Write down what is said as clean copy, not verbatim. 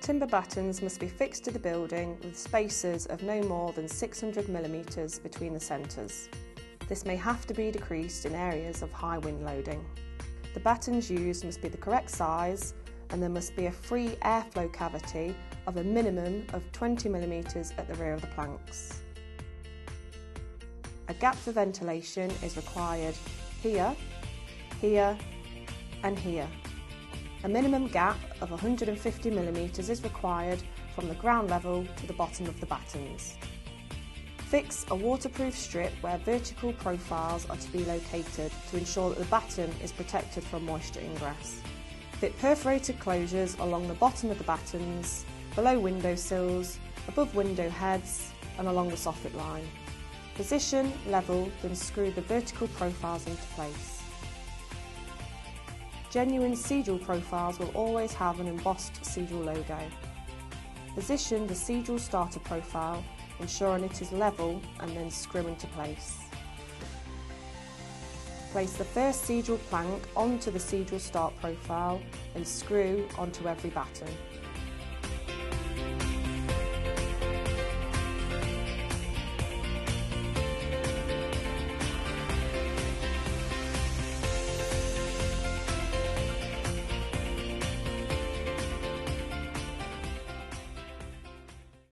Timber battens must be fixed to the building with spacers of no more than 600mm between the centres. This may have to be decreased in areas of high wind loading. The battens used must be the correct size, and there must be a free airflow cavity of a minimum of 20mm at the rear of the planks. A gap for ventilation is required here, here and here. A minimum gap of 150mm is required from the ground level to the bottom of the battens. Fix a waterproof strip where vertical profiles are to be located to ensure that the batten is protected from moisture ingress. Fit perforated closures along the bottom of the battens, below window sills, above window heads and along the soffit line. Position, level, then screw the vertical profiles into place. Genuine Cedral profiles will always have an embossed Cedral logo. Position the Cedral starter profile, ensuring it is level, and then screw into place. Place the first Cedral plank onto the Cedral start profile and screw onto every batten.